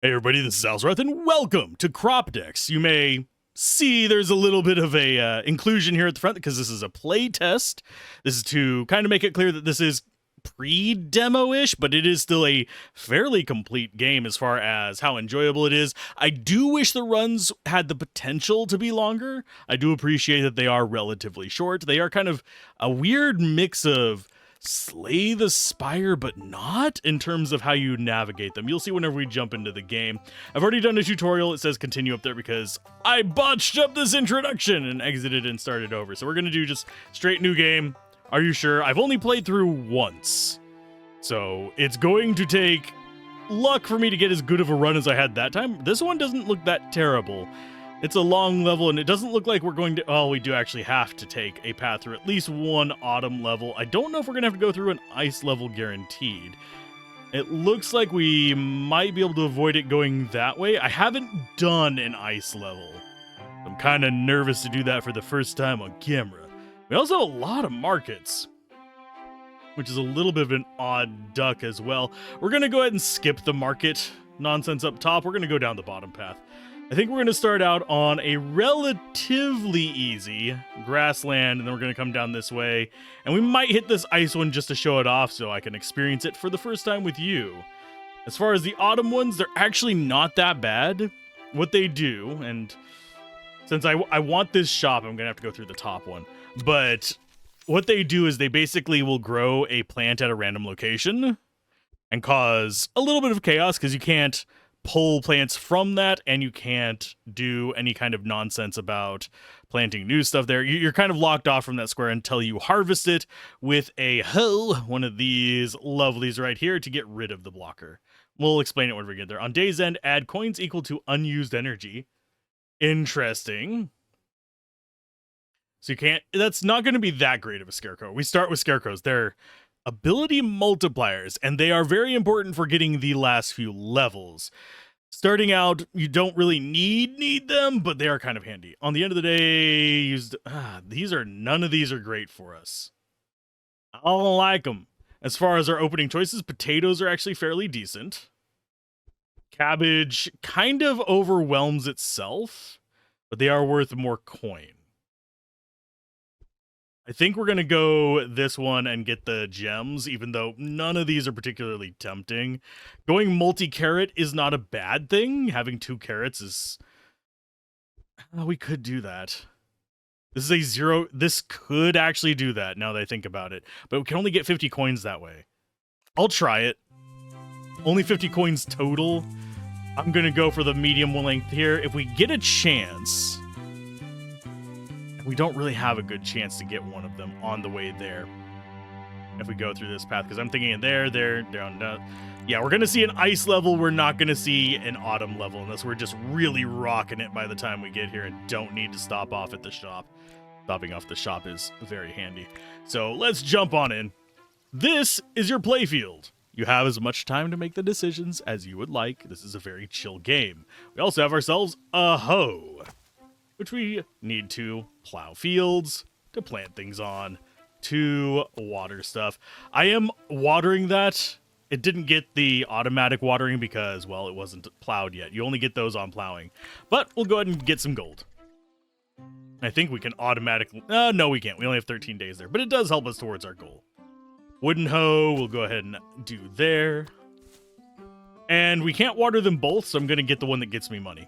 Hey everybody, this is Alzorath, and welcome to CropDecks. You may see there's a little bit of a inclusion here at the front because this is a playtest. This is to kind of make it clear that this is pre-demo-ish, but it is still a fairly complete game as far as how enjoyable it is. I do wish the runs had the potential to be longer. I do appreciate that they are relatively short. They are kind of a weird mix of Slay the Spire, but not in terms of how you navigate them. You'll see whenever we jump into the game. I've already done a tutorial. It says continue up there because I botched up this introduction and exited and started over. So we're going to do just straight new game. Are you sure? I've only played through once. So it's going to take luck for me to get as good of a run as I had that time. This one doesn't look that terrible. It's a long level, and it doesn't look like we're going to... Oh, we do actually have to take a path through at least one autumn level. I don't know if we're going to have to go through an ice level guaranteed. It looks like we might be able to avoid it going that way. I haven't done an ice level. I'm kind of nervous to do that for the first time on camera. We also have a lot of markets, which is a little bit of an odd duck as well. We're going to go ahead and skip the market nonsense up top. We're going to go down the bottom path. I think we're going to start out on a relatively easy grassland, and then we're going to come down this way. And we might hit this ice one just to show it off so I can experience it for the first time with you. As far as the autumn ones, they're actually not that bad. What they do, and since I want this shop, I'm going to have to go through the top one. But what they do is they basically will grow a plant at a random location and cause a little bit of chaos because you can't pull plants from that, and you can't do any kind of nonsense about planting new stuff there. You're kind of locked off from that square until you harvest it with a hoe, one of these lovelies right here, to get rid of the blocker. We'll explain it when we get there. On day's end, add coins equal to unused energy. Interesting. So you can't... That's not going to be that great of a scarecrow. We start with scarecrows. They're ability multipliers, and they are very important for getting the last few levels. Starting out, you don't really need them, but they are kind of handy. On the end of the day, none of these are great for us. I don't like them. As far as our opening choices, potatoes are actually fairly decent. Cabbage kind of overwhelms itself, but they are worth more coin. I think we're going to go this one and get the gems, even though none of these are particularly tempting. Going multi-carrot is not a bad thing. Having 2 carrots is... we could do that. This is a 0... This could actually do that, now that I think about it. But we can only get 50 coins that way. I'll try it. Only 50 coins total. I'm going to go for the medium length here. If we get a chance... We don't really have a good chance to get one of them on the way there if we go through this path, because I'm thinking there, down. Yeah, we're going to see an ice level. We're not going to see an autumn level unless we're just really rocking it by the time we get here and don't need to stop off at the shop. Stopping off the shop is very handy. So let's jump on in. This is your playfield. You have as much time to make the decisions as you would like. This is a very chill game. We also have ourselves a hoe, which we need to plow fields, to plant things on, to water stuff. I am watering that. It didn't get the automatic watering because, well, it wasn't plowed yet. You only get those on plowing. But we'll go ahead and get some gold. I think we can automatically... no, we can't. We only have 13 days there. But it does help us towards our goal. Wooden hoe, we'll go ahead and do there. And we can't water them both, so I'm going to get the one that gets me money.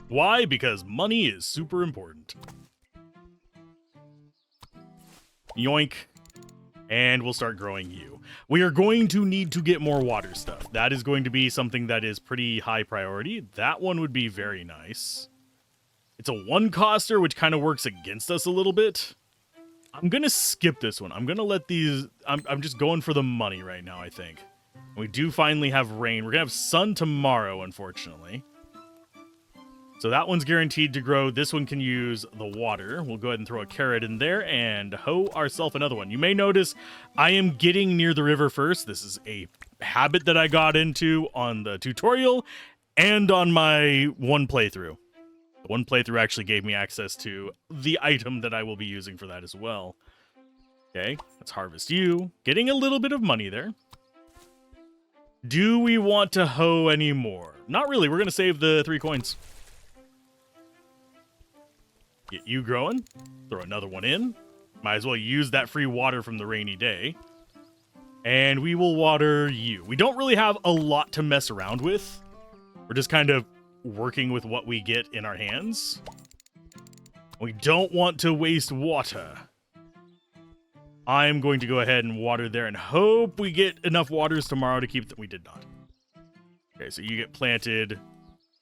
Why? Because money is super important. Yoink. And we'll start growing you. We are going to need to get more water stuff. That is going to be something that is pretty high priority. That one would be very nice. It's a 1-coster, which kind of works against us a little bit. I'm going to skip this one. I'm going to let these... I'm just going for the money right now, I think. We do finally have rain. We're going to have sun tomorrow, unfortunately. So that one's guaranteed to grow. This one can use the water. We'll go ahead and throw a carrot in there and hoe ourselves another one. You may notice I am getting near the river first. This is a habit that I got into on the tutorial and on my one playthrough. The one playthrough actually gave me access to the item that I will be using for that as well. Okay, let's harvest you. Getting a little bit of money there. Do we want to hoe anymore? Not really. We're going to save the 3 coins. Get you growing. Throw another one in. Might as well use that free water from the rainy day. And we will water you. We don't really have a lot to mess around with. We're just kind of working with what we get in our hands. We don't want to waste water. I'm going to go ahead and water there and hope we get enough waters tomorrow to keep... We did not. Okay, so you get planted.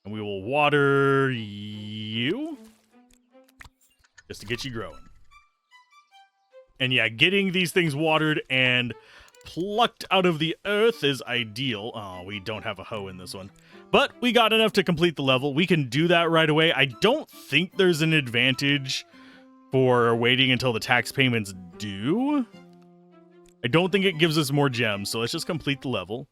And we will water you. Just to get you growing. And yeah, getting these things watered and plucked out of the earth is ideal. Oh, we don't have a hoe in this one. But we got enough to complete the level. We can do that right away. I don't think there's an advantage for waiting until the tax payments due. I don't think it gives us more gems, so let's just complete the level.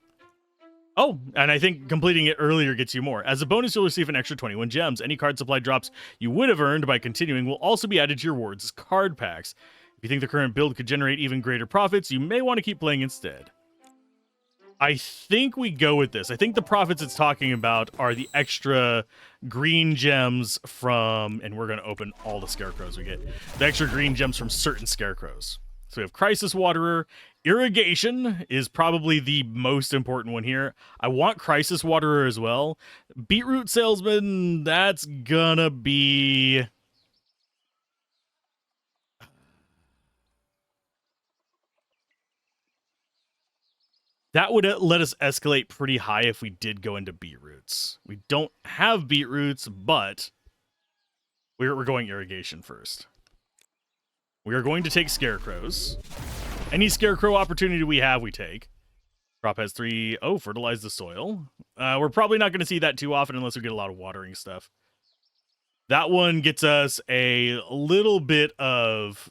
Oh, and I think completing it earlier gets you more. As a bonus, you'll receive an extra 21 gems. Any card supply drops you would have earned by continuing will also be added to your rewards as card packs. If you think the current build could generate even greater profits, you may want to keep playing instead. I think we go with this. I think the profits it's talking about are the extra green gems from, and we're going to open all the scarecrows we get, the extra green gems from certain scarecrows. So we have Crisis Waterer. Irrigation is probably the most important one here. I want Crisis Waterer as well. Beetroot Salesman, that's gonna be... That would let us escalate pretty high if we did go into beetroots. We don't have beetroots, but we're going irrigation first. We are going to take scarecrows. Any scarecrow opportunity we have, we take. Crop has 3. Oh, fertilize the soil. We're probably not going to see that too often unless we get a lot of watering stuff. That one gets us a little bit of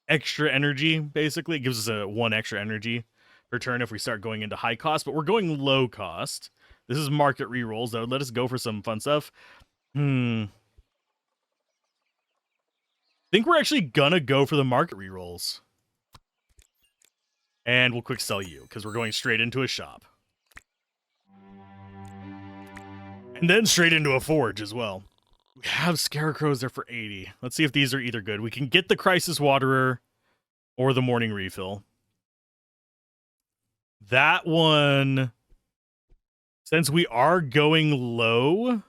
extra energy, basically. It gives us 1 extra energy per turn if we start going into high cost, but we're going low cost. This is market rerolls. That would let us go for some fun stuff. I think we're actually gonna go for the market rerolls. And we'll quick sell you, because we're going straight into a shop. And then straight into a forge as well. We have scarecrows there for 80. Let's see if these are either good. We can get the Crisis Waterer or the Morning Refill. That one, since we are going low,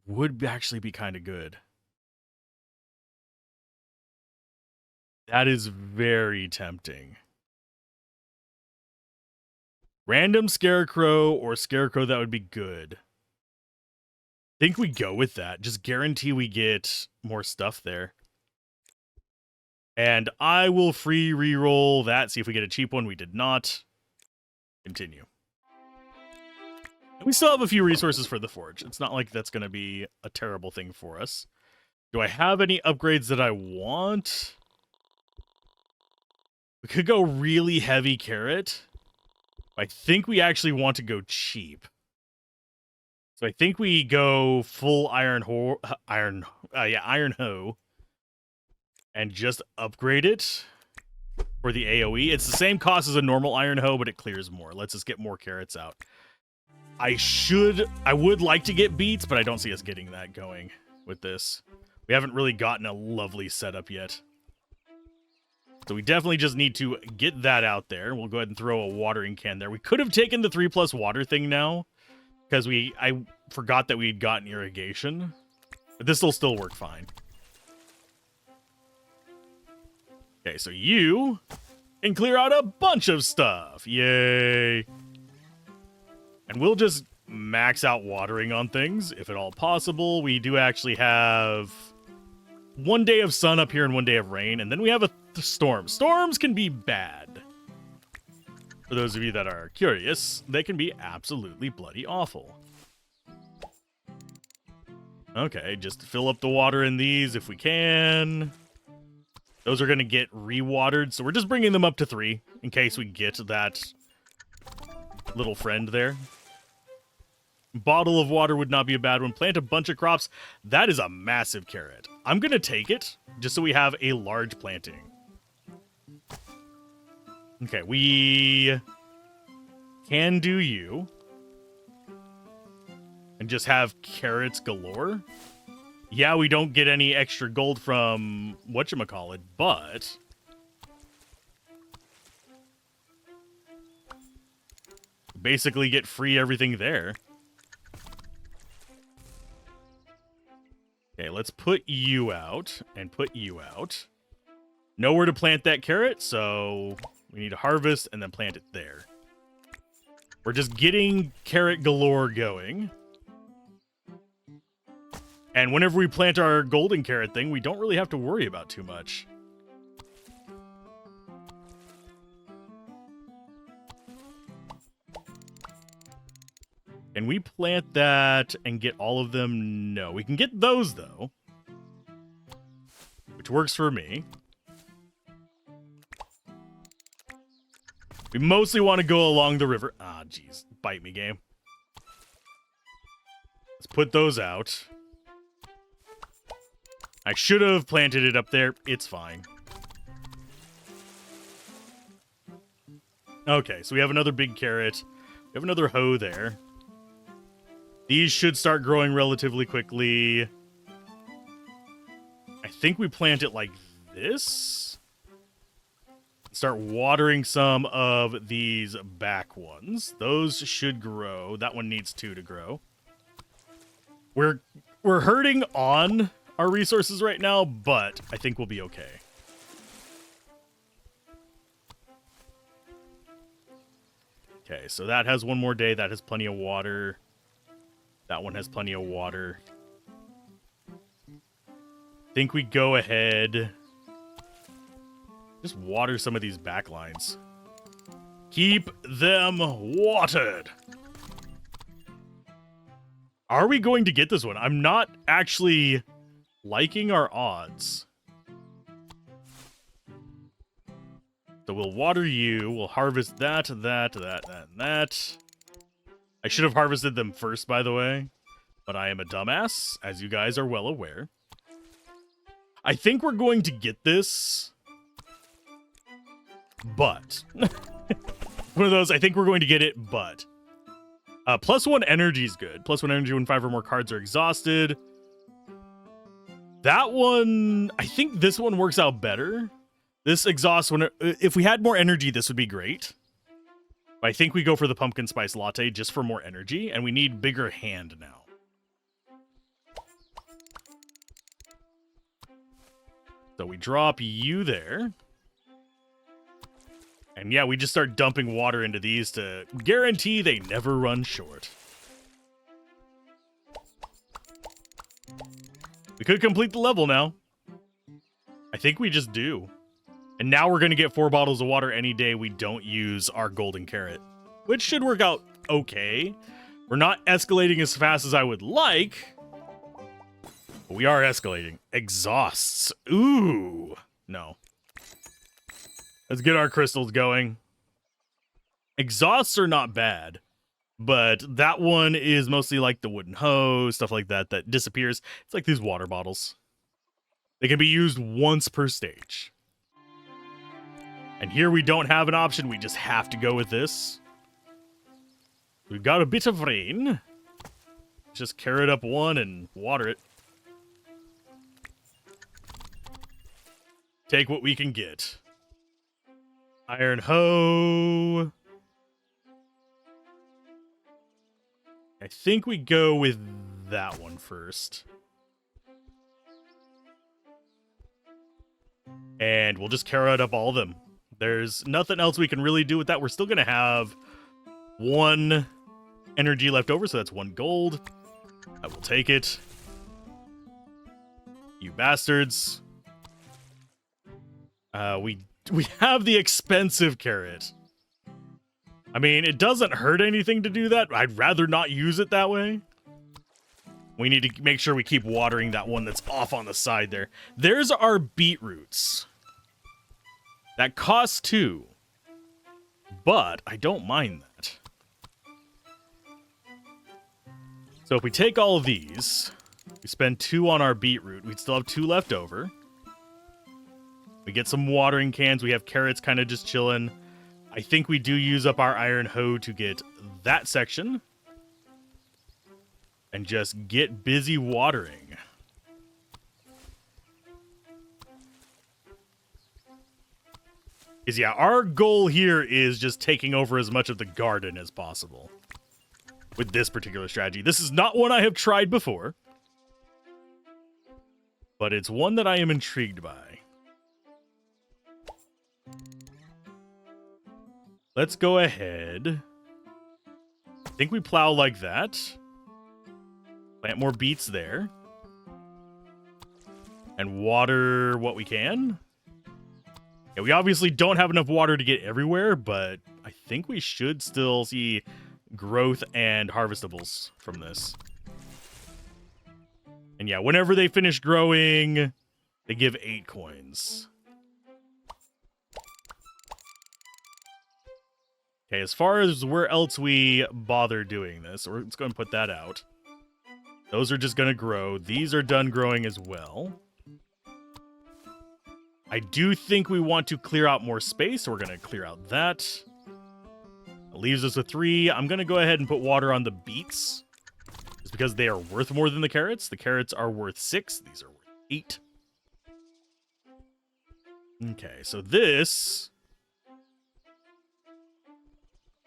would actually be kind of good. That is very tempting. Random scarecrow or scarecrow that would be good. I think we go with that. Just guarantee we get more stuff there. And I will free reroll that. See if we get a cheap one. We did not. Continue. And we still have a few resources for the forge. It's not like that's going to be a terrible thing for us. Do I have any upgrades that I want? We could go really heavy carrot. I think we actually want to go cheap. So I think we go full iron hoe. And just upgrade it for the AoE. It's the same cost as a normal iron hoe, but it clears more. Lets us get more carrots out. I would like to get beets, but I don't see us getting that going with this. We haven't really gotten a lovely setup yet. So we definitely just need to get that out there. We'll go ahead and throw a watering can there. We could have taken the 3+ water thing now, because I forgot that we had gotten irrigation. But this will still work fine. Okay, so you can clear out a bunch of stuff. Yay. And we'll just max out watering on things, if at all possible. We do actually have 1 day of sun up here and 1 day of rain, and then we have a storm. Storms can be bad. For those of you that are curious, they can be absolutely bloody awful. Okay, just fill up the water in these if we can. Those are going to get re-watered, so we're just bringing them up to 3 in case we get that little friend there. Bottle of water would not be a bad one. Plant a bunch of crops. That is a massive carrot. I'm going to take it just so we have a large planting. Okay, we can do you. And just have carrots galore. Yeah, we don't get any extra gold from whatchamacallit, but basically get free everything there. Okay, let's put you out and put you out. Nowhere to plant that carrot, so we need to harvest and then plant it there. We're just getting carrot galore going. And whenever we plant our golden carrot thing, we don't really have to worry about too much. Can we plant that and get all of them? No, we can get those though. Which works for me. We mostly want to go along the river. Ah, jeez. Bite me, game. Let's put those out. I should have planted it up there. It's fine. Okay, so we have another big carrot. We have another hoe there. These should start growing relatively quickly. I think we plant it like this. Start watering some of these back ones. Those should grow. That one needs 2 to grow. We're hurting on our resources right now, but I think we'll be okay. Okay, so that has one more day. That has plenty of water. That one has plenty of water. I think we go ahead. Just water some of these back lines. Keep them watered. Are we going to get this one? I'm not actually liking our odds. So we'll water you. We'll harvest that, and that. I should have harvested them first, by the way. But I am a dumbass, as you guys are well aware. I think we're going to get this. But. One of those, I think we're going to get it, but. +1 energy is good. +1 energy when 5 or more cards are exhausted. That one, I think this one works out better. This exhausts when if we had more energy, this would be great. But I think we go for the pumpkin spice latte just for more energy, and we need bigger hand now. So we drop you there. And yeah, we just start dumping water into these to guarantee they never run short. We could complete the level now. I think we just do. And now we're going to get 4 bottles of water any day we don't use our golden carrot. Which should work out okay. We're not escalating as fast as I would like. But we are escalating. Exhausts. Ooh. No. Let's get our crystals going. Exhausts are not bad. But that one is mostly like the wooden hoe, stuff like that, that disappears. It's like these water bottles. They can be used once per stage. And here we don't have an option. We just have to go with this. We've got a bit of rain. Just carrot up one and water it. Take what we can get. Iron hoe. I think we go with that one first. And we'll just carrot up all of them. There's nothing else we can really do with that. We're still going to have 1 energy left over, so that's 1 gold. I will take it. You bastards. We have the expensive carrot. I mean, it doesn't hurt anything to do that. I'd rather not use it that way. We need to make sure we keep watering that one that's off on the side there. There's our beetroots. That costs 2. But I don't mind that. So if we take all of these, we spend 2 on our beetroot, we'd still have 2 left over. We get some watering cans. We have carrots kind of just chilling. I think we do use up our iron hoe to get that section. And just get busy watering. Because, yeah, our goal here is just taking over as much of the garden as possible. With this particular strategy. This is not one I have tried before. But it's one that I am intrigued by. Let's go ahead. I think we plow like that. Plant more beets there. And water what we can. Yeah, we obviously don't have enough water to get everywhere, but I think we should still see growth and harvestables from this. And yeah, whenever they finish growing, they give 8 coins. Okay, as far as where else we bother doing this, let's go and put that out. Those are just going to grow. These are done growing as well. I do think we want to clear out more space, so we're going to clear out that. It leaves us with 3. I'm going to go ahead and put water on the beets. Just because they are worth more than the carrots. The carrots are worth 6. These are worth 8. Okay, so this...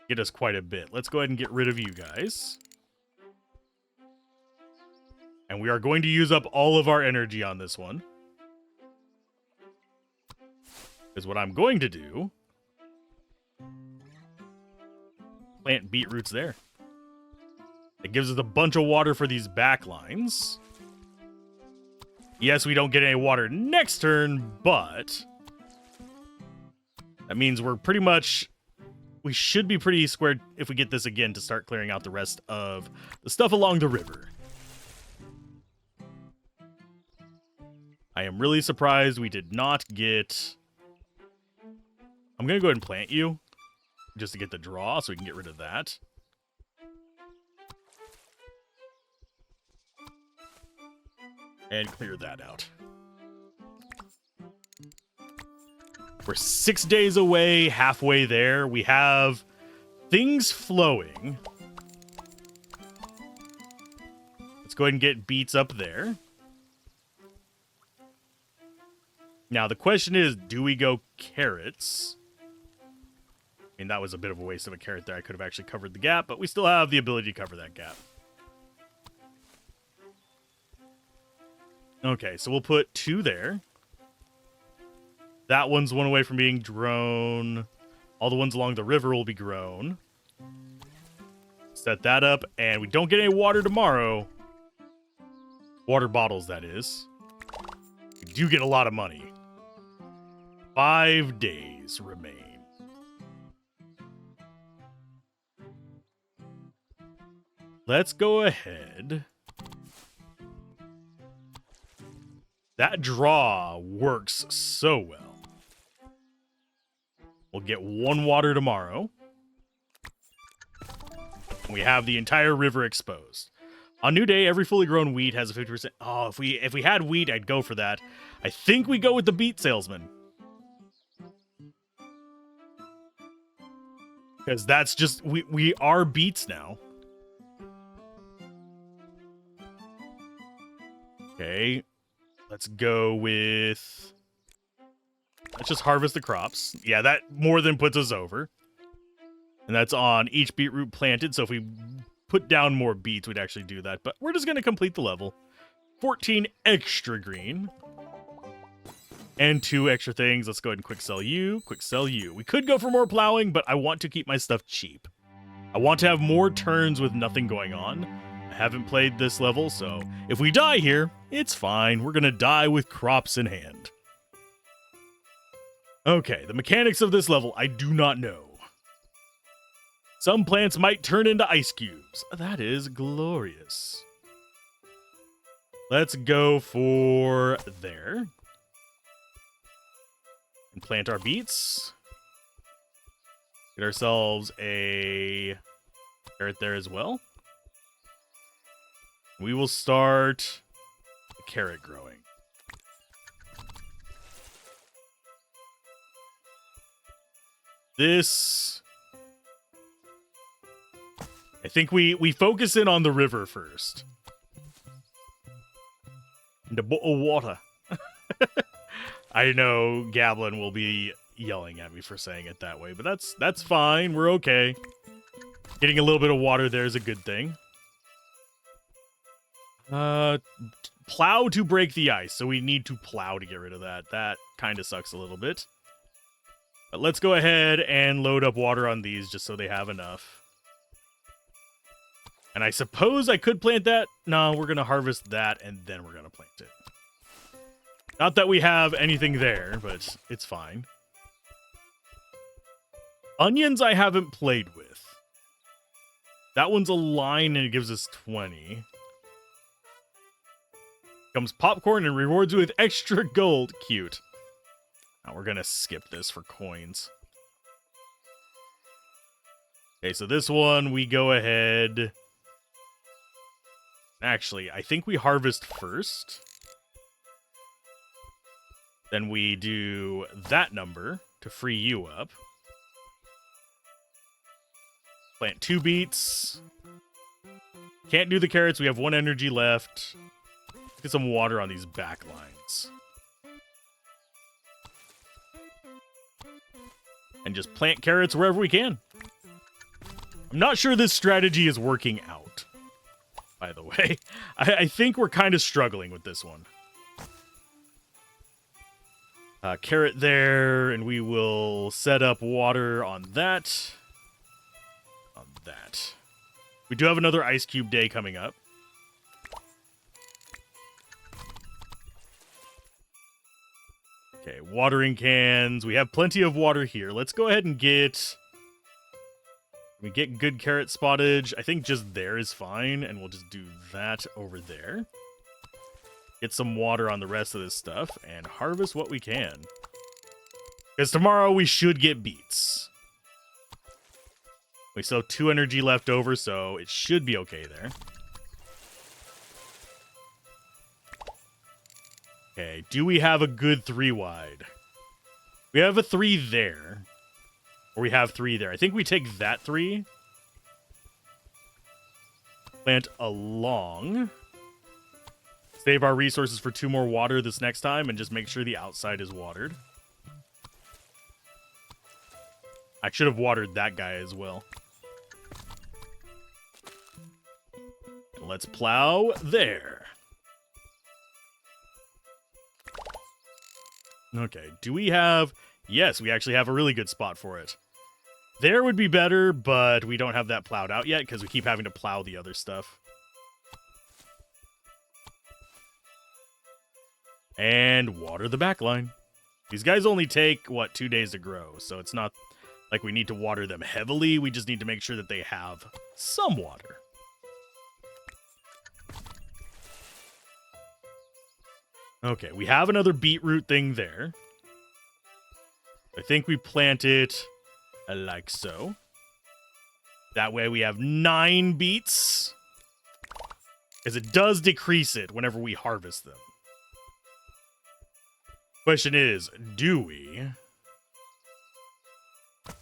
get us quite a bit. Let's go ahead and get rid of you guys. And we are going to use up all of our energy on this one. Because what I'm going to do... plant beetroots there. It gives us a bunch of water for these back lines. Yes, we don't get any water next turn, but... that means we're pretty much... we should be pretty squared if we get this again to start clearing out the rest of the stuff along the river. I am really surprised we did not get... I'm going to go ahead and plant you. Just to get the draw so we can get rid of that. And clear that out. We're 6 days away, halfway there. We have things flowing. Let's go ahead and get beets up there. Now, the question is, do we go carrots? I mean, that was a bit of a waste of a carrot there. I could have actually covered the gap, but we still have the ability to cover that gap. Okay, so we'll put 2 there. That one's one away from being grown. All the ones along the river will be grown. Set that up, and we don't get any water tomorrow. Water bottles, that is. We do get a lot of money. 5 days remain. Let's go ahead. That draw works so well. We'll get 1 water tomorrow. We have the entire river exposed. On New Day, every fully grown wheat has a 50%. Oh, if we had wheat, I'd go for that. I think we go with the beet salesman. Because that's just... we are beets now. Okay. Let's go with... let's just harvest the crops. Yeah, that more than puts us over. And that's on each beetroot planted. So if we put down more beets, we'd actually do that. But we're just going to complete the level. 14 extra green. And 2 extra things. Let's go ahead and quick sell you. Quick sell you. We could go for more plowing, but I want to keep my stuff cheap. I want to have more turns with nothing going on. I haven't played this level, so if we die here, it's fine. We're going to die with crops in hand. Okay, the mechanics of this level, I do not know. Some plants might turn into ice cubes. That is glorious. Let's go for there. And plant our beets. Get ourselves a carrot there as well. We will start the carrot growing. This... I think we focus in on the river first. And a bowl of water. I know Gablin will be yelling at me for saying it that way, but that's fine. We're okay. Getting a little bit of water there is a good thing. Plow to break the ice, so we need to plow to get rid of that. That kind of sucks a little bit. But let's go ahead and load up water on these just so they have enough. And I suppose I could plant that. No, we're going to harvest that, and then we're going to plant it. Not that we have anything there, but it's fine. Onions I haven't played with. That one's a line, and it gives us 20. Comes popcorn and rewards you with extra gold. Cute. Now we're going to skip this for coins. Okay, so this one, we go ahead... Actually, I think we harvest first. Then we do that number to free you up. Plant 2 beets. Can't do the carrots. We have 1 energy left. Let's get some water on these back lines. And just plant carrots wherever we can. I'm not sure this strategy is working out, by the way. I think we're kind of struggling with this one. Carrot there, and we will set up water on that. On that. We do have another ice cube day coming up. Okay, watering cans. We have plenty of water here. Let's go ahead and get... We get good carrot spottage. I think just there is fine, and we'll just do that over there. Get some water on the rest of this stuff, and harvest what we can. Because tomorrow we should get beets. We still have 2 energy left over, so it should be okay there. Okay, do we have a good 3 wide? We have a 3 there. Or we have 3 there. I think we take that 3. Plant along. Save our resources for 2 more water this next time and just make sure the outside is watered. I should have watered that guy as well. And let's plow there. Okay, do we have... Yes, we actually have a really good spot for it. There would be better, but we don't have that plowed out yet because we keep having to plow the other stuff. And water the back line. These guys only take, 2 days to grow, so it's not like we need to water them heavily. We just need to make sure that they have some water. Okay, we have another beetroot thing there. I think we plant it like so. That way we have 9 beets. Because it does decrease it whenever we harvest them. Question is, do we?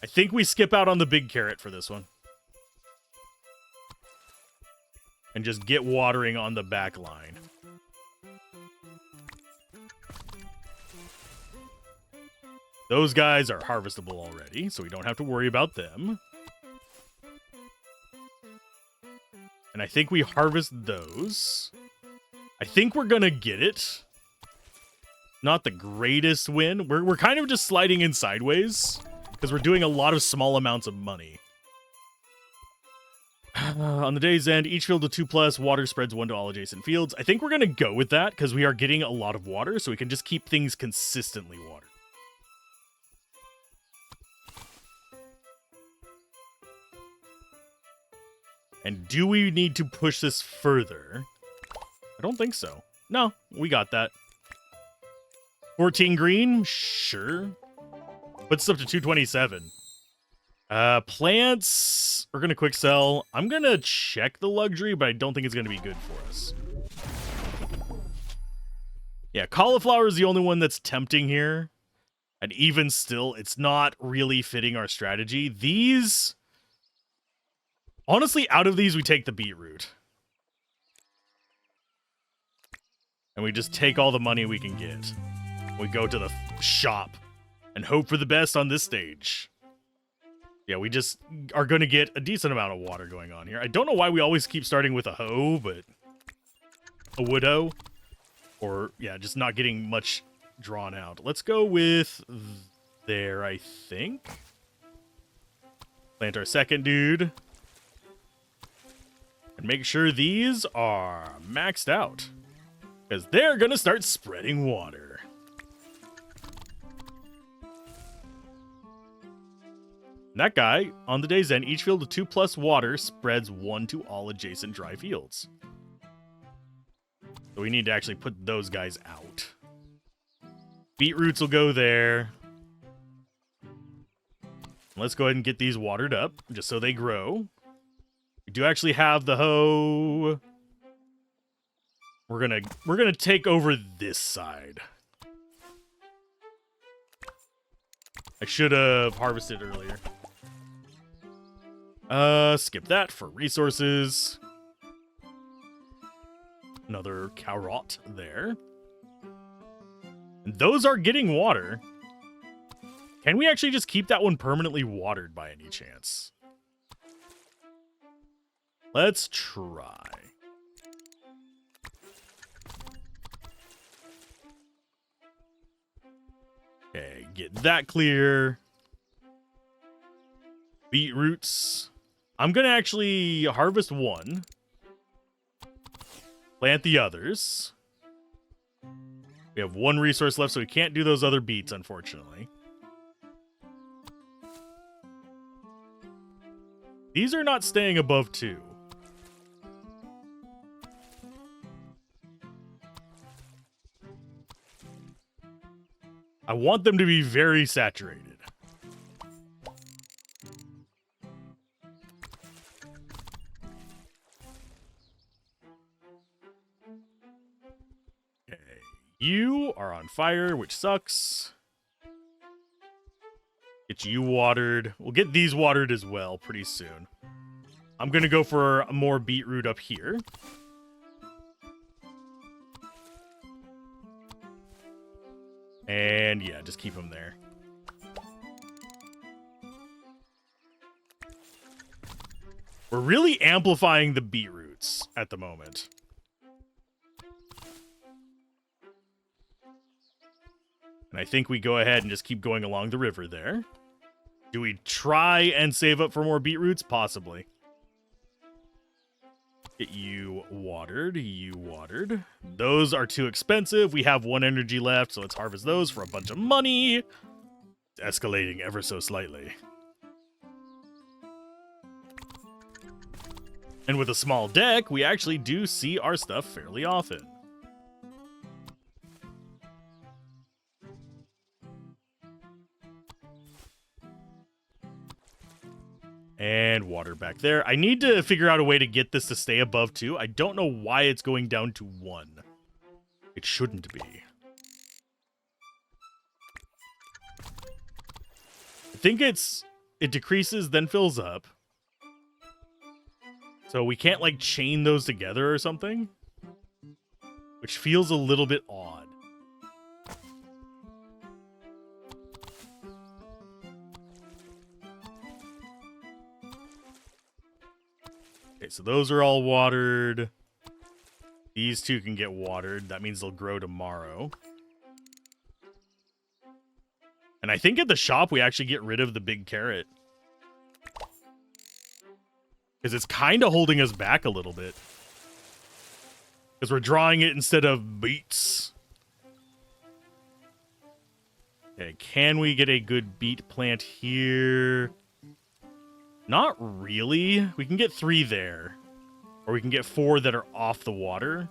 I think we skip out on the big carrot for this one. And just get watering on the back line. Those guys are harvestable already, so we don't have to worry about them. And I think we harvest those. I think we're gonna get it. Not the greatest win. We're kind of just sliding in sideways, because we're doing a lot of small amounts of money. On the day's end, each field of 2+, water spreads 1 to all adjacent fields. I think we're gonna go with that, because we are getting a lot of water, so we can just keep things consistently watered. And do we need to push this further? I don't think so. No, we got that. 14 green? Sure. Puts us up to 227. Plants, we're going to quick sell. I'm going to check the luxury, but I don't think it's going to be good for us. Yeah, cauliflower is the only one that's tempting here. And even still, it's not really fitting our strategy. These... Honestly, out of these, we take the beetroot. And we just take all the money we can get. We go to the shop and hope for the best on this stage. Yeah, we just are going to get a decent amount of water going on here. I don't know why we always keep starting with a hoe, but... A wood hoe. Or, yeah, just not getting much drawn out. Let's go with there, I think. Plant our second dude. And make sure these are maxed out. Because they're going to start spreading water. And that guy, on the day's end, each field of 2+ water spreads 1 to all adjacent dry fields. So we need to actually put those guys out. Beetroots will go there. Let's go ahead and get these watered up, just so they grow. We do actually have the hoe. We're gonna take over this side. I should have harvested earlier. Skip that for resources. Another carrot there. And those are getting water. Can we actually just keep that one permanently watered by any chance? Let's try. Okay, get that clear. Beetroots. I'm going to actually harvest one. Plant the others. We have one resource left, so we can't do those other beets, unfortunately. These are not staying above 2. I want them to be very saturated. Okay. You are on fire, which sucks. Get you watered. We'll get these watered as well pretty soon. I'm going to go for more beetroot up here. And yeah, just keep them there. We're really amplifying the beetroots at the moment. And I think we go ahead and just keep going along the river there. Do we try and save up for more beetroots? Possibly. Get you watered. You watered. Those are too expensive. We have 1 energy left, so let's harvest those for a bunch of money. It's escalating ever so slightly. And with a small deck, we actually do see our stuff fairly often. And water back there. I need to figure out a way to get this to stay above 2. I don't know why it's going down to 1. It shouldn't be. I think it decreases, then fills up. So we can't, like, chain those together or something. Which feels a little bit odd. Okay, so those are all watered. These two can get watered. That means they'll grow tomorrow. And I think at the shop we actually get rid of the big carrot. Because it's kind of holding us back a little bit. Because we're drawing it instead of beets. Okay, can we get a good beet plant here? Not really. We can get 3 there. Or we can get 4 that are off the water.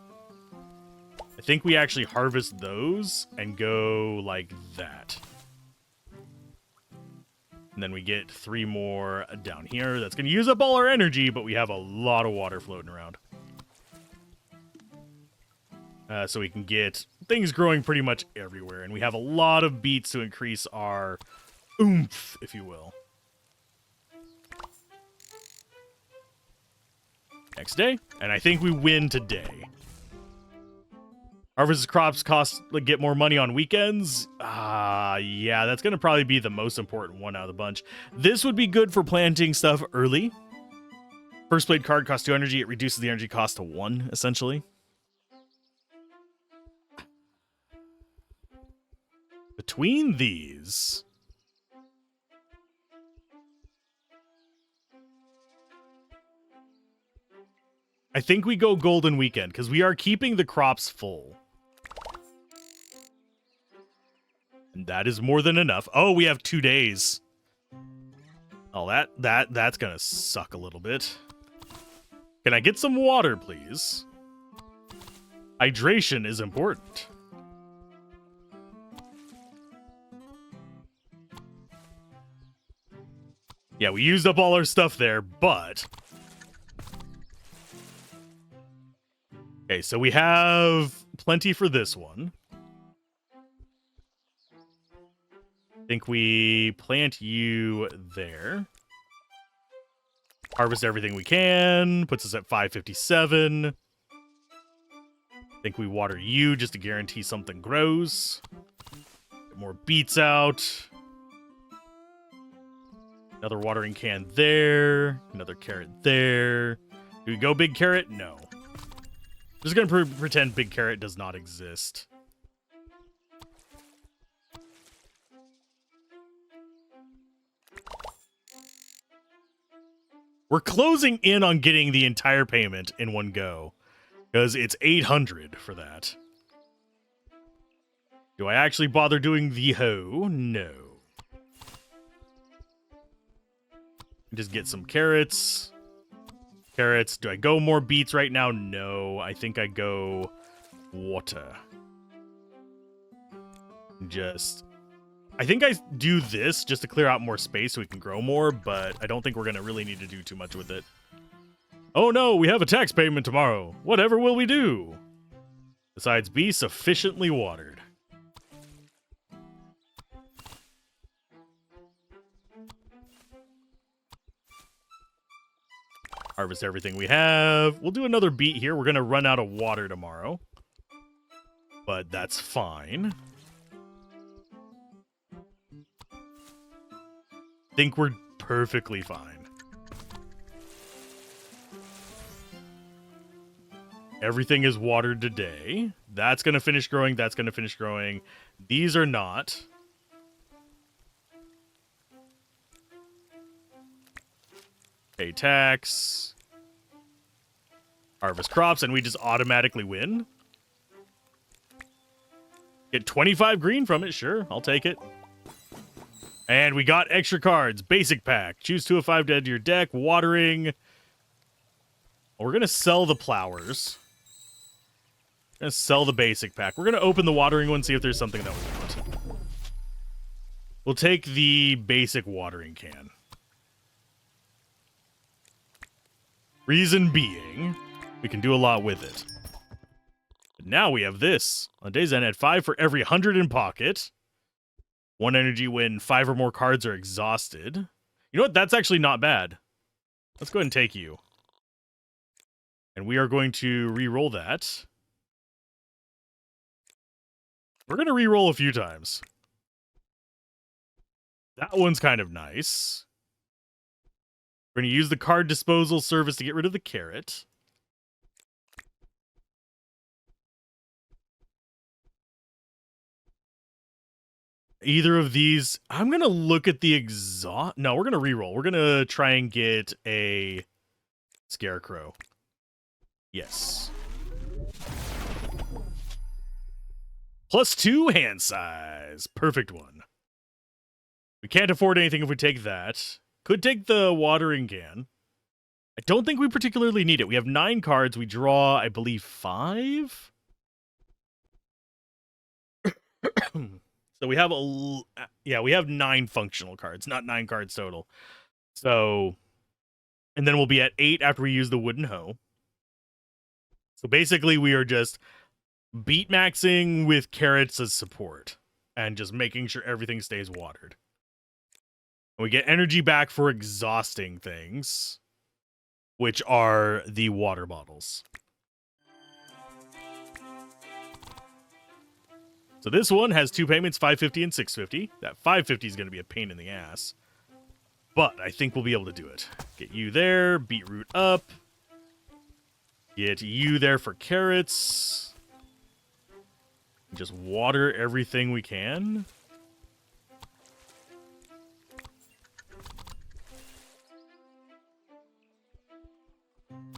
I think we actually harvest those and go like that. And then we get 3 more down here. That's going to use up all our energy, but we have a lot of water floating around. So we can get things growing pretty much everywhere. And we have a lot of beets to increase our oomph, if you will. Next day, and I think we win today. Harvest crops get more money on weekends. Yeah, that's going to probably be the most important one out of the bunch. This would be good for planting stuff early. First blade card costs 2 energy. It reduces the energy cost to 1, essentially. Between these... I think we go Golden Weekend, because we are keeping the crops full. And that is more than enough. Oh, we have 2 days. Oh, that's gonna suck a little bit. Can I get some water, please? Hydration is important. Yeah, we used up all our stuff there, but... Okay, so we have plenty for this one. I think we plant you there. Harvest everything we can. Puts us at 557. I think we water you just to guarantee something grows. Get more beets out. Another watering can there. Another carrot there. Do we go big carrot? No. Just gonna pretend big carrot does not exist. We're closing in on getting the entire payment in one go, because it's 800 for that. Do I actually bother doing the hoe? No. Just get some carrots. Carrots. Do I go more beets right now? No. I think I go water. I think I do this just to clear out more space so we can grow more, but I don't think we're going to really need to do too much with it. Oh no, we have a tax payment tomorrow. Whatever will we do? Besides be sufficiently watered. Harvest everything we have. We'll do another beet here. We're going to run out of water tomorrow. But that's fine. Think we're perfectly fine. Everything is watered today. That's going to finish growing. That's going to finish growing. These are not. Pay tax. Harvest crops, and we just automatically win. Get 25 green from it. Sure, I'll take it. And we got extra cards. Basic pack. Choose 2 of 5 to add to your deck. Watering. Well, we're going to sell the plowers. We're going to sell the basic pack. We're going to open the watering one, see if there's something that we want. We'll take the basic watering can. Reason being, we can do a lot with it. But now we have this. On day's end, add 5 for every 100 in pocket. 1 energy when 5 or more cards are exhausted. You know what? That's actually not bad. Let's go ahead and take you. And we are going to re-roll that. We're going to re-roll a few times. That one's kind of nice. We're going to use the card disposal service to get rid of the carrot. Either of these, I'm going to look at the exhaust. No, we're going to reroll. We're going to try and get a scarecrow. Yes. +2 hand size. Perfect one. We can't afford anything if we take that. Could take the watering can. I don't think we particularly need it. We have 9 cards. We draw, I believe, 5? So we have we have 9 functional cards, not 9 cards total. So, and then we'll be at 8 after we use the wooden hoe. So basically we are just beet maxing with carrots as support and just making sure everything stays watered. And we get energy back for exhausting things, which are the water bottles. So this one has 2 payments, 550 and 650. That 550 is going to be a pain in the ass, but I think we'll be able to do it. Get you there, beetroot up. Get you there for carrots. Just water everything we can.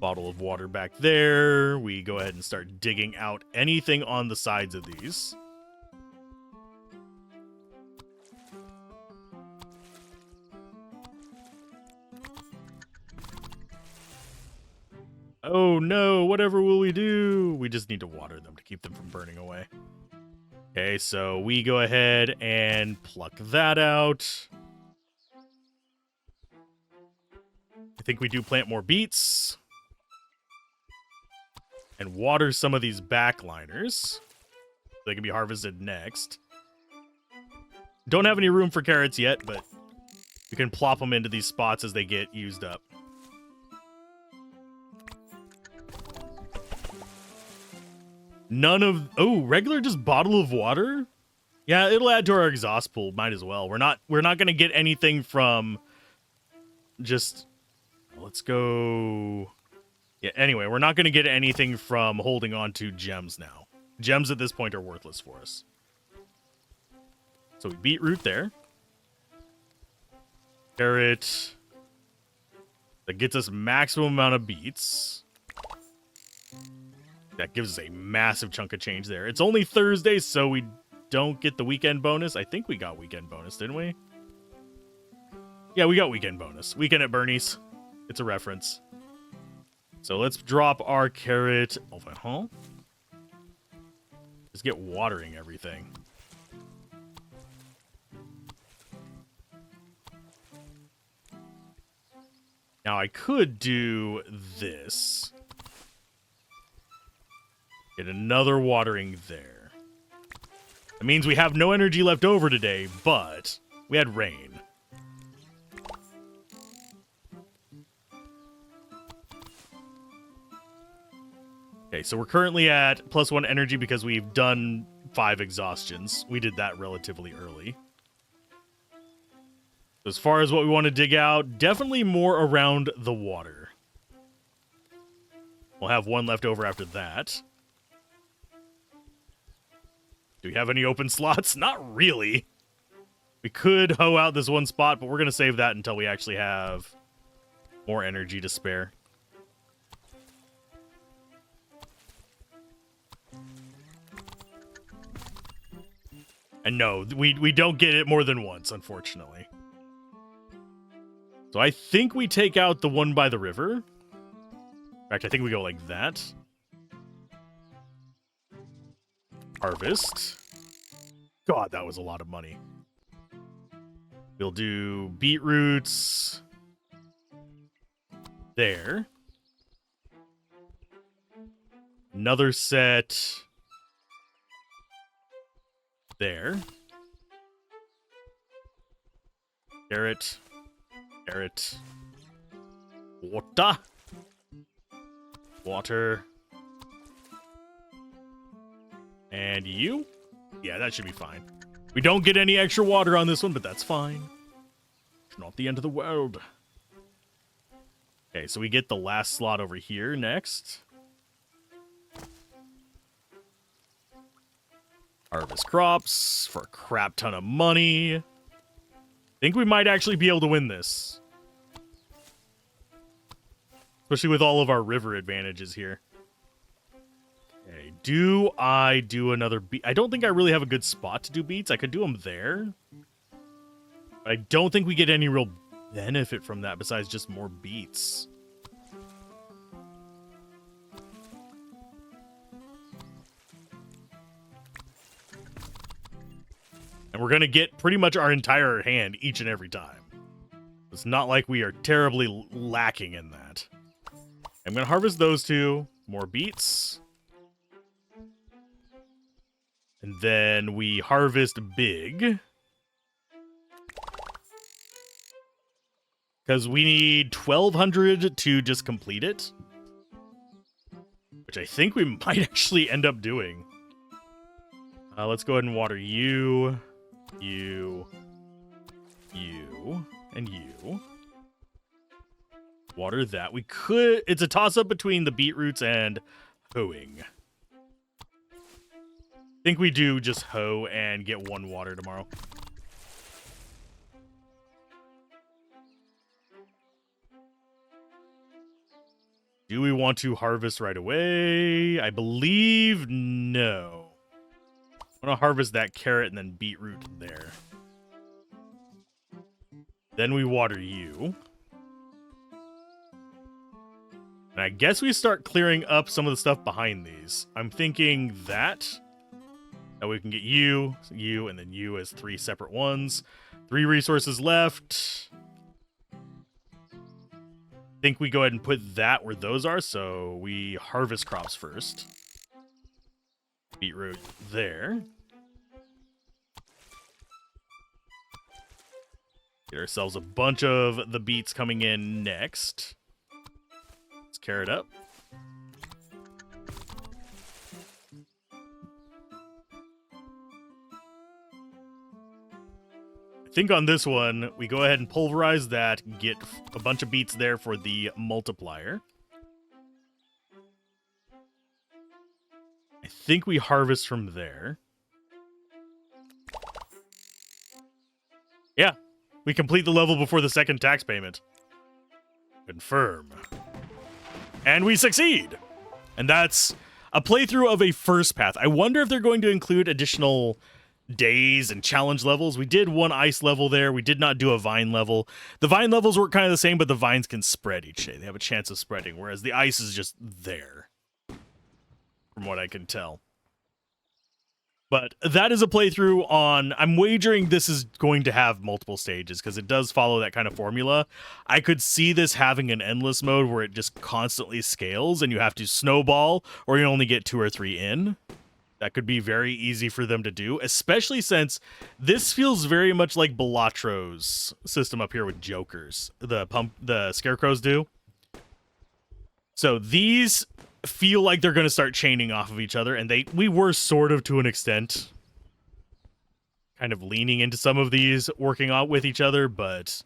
Bottle of water back there. We go ahead and start digging out anything on the sides of these. Oh no, whatever will we do? We just need to water them to keep them from burning away. Okay, so we go ahead and pluck that out. I think we do plant more beets. And water some of these backliners. They can be harvested next. Don't have any room for carrots yet, but you can plop them into these spots as they get used up. None of... Oh, regular just bottle of water? Yeah, it'll add to our exhaust pool. Might as well. We're not going to get anything from just... Let's go... Yeah, anyway, we're not going to get anything from holding on to gems now. Gems at this point are worthless for us. So we beetroot there. Carrot. That gets us maximum amount of beets. That gives us a massive chunk of change there. It's only Thursday, so we don't get the weekend bonus. I think we got weekend bonus, didn't we? Yeah, we got weekend bonus. Weekend at Bernie's. It's a reference. So let's drop our carrot over, huh? Just get watering everything. Now I could do this. Get another watering there. It means we have no energy left over today, but we had rain. Okay, so we're currently at +1 energy because we've done 5 exhaustions. We did that relatively early. As far as what we want to dig out, definitely more around the water. We'll have 1 left over after that. Do we have any open slots? Not really. We could hoe out this 1 spot, but we're going to save that until we actually have more energy to spare. And no, we don't get it more than once, unfortunately. So I think we take out the one by the river. In fact, I think we go like that. Harvest. God, that was a lot of money. We'll do beetroots. There. Another set. There. Carrot. Carrot. Water. Water. And you? Yeah, that should be fine. We don't get any extra water on this one, but that's fine. It's not the end of the world. Okay, so we get the last slot over here next. Harvest crops for a crap ton of money. Think we might actually be able to win this. Especially with all of our river advantages here. Okay, do I do another beet? I don't think I really have a good spot to do beets. I could do them there. But I don't think we get any real benefit from that besides just more beets. And we're going to get pretty much our entire hand each and every time. It's not like we are terribly lacking in that. I'm going to harvest those 2. More beets. And then we harvest big. Because we need 1,200 to just complete it. Which I think we might actually end up doing. Let's go ahead and water you, you, and you. Water that. We could... It's a toss-up between the beetroots and hoeing. I think we do just hoe and get 1 water tomorrow. Do we want to harvest right away? I believe no. I'm going to harvest that carrot and then beetroot there. Then we water you. And I guess we start clearing up some of the stuff behind these. I'm thinking that we can get you, you, and then you as 3 separate ones. 3 resources left. I think we go ahead and put that where those are, so we harvest crops first. Beetroot there. Get ourselves a bunch of the beets coming in next. Let's carrot up. I think on this one, we go ahead and pulverize that, get a bunch of beets there for the multiplier. I think we harvest from there. Yeah, we complete the level before the second tax payment. Confirm. And we succeed! And that's a playthrough of a first path. I wonder if they're going to include additional days and challenge levels. We did 1 ice level there. We did not do a vine level. The vine levels work kind of the same, but the vines can spread each day. They have a chance of spreading, whereas the ice is just there, from what I can tell. But that is a playthrough on... I'm wagering this is going to have multiple stages, because it does follow that kind of formula. I could see this having an endless mode where it just constantly scales, and you have to snowball, or you only get 2 or 3 in. That could be very easy for them to do, especially since this feels very much like Belatro's system up here with Jokers. The Scarecrows do. So these feel like they're going to start chaining off of each other, and we were sort of, to an extent, kind of leaning into some of these working out with each other, but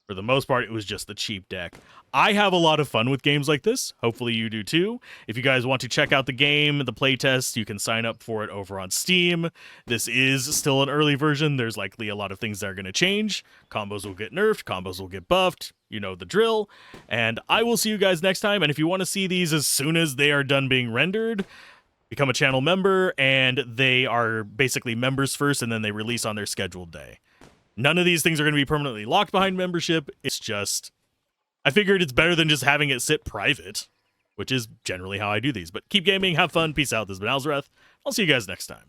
for the most part, it was just the cheap deck. I have a lot of fun with games like this. Hopefully you do too. If you guys want to check out the game, the playtest, you can sign up for it over on Steam. This is still an early version. There's likely a lot of things that are going to change. Combos will get nerfed. Combos will get buffed. You know the drill. And I will see you guys next time. And if you want to see these as soon as they are done being rendered, become a channel member, and they are basically members first, and then they release on their scheduled day. None of these things are going to be permanently locked behind membership. It's just, I figured it's better than just having it sit private, which is generally how I do these. But keep gaming, have fun, peace out. This has been Alzorath. I'll see you guys next time.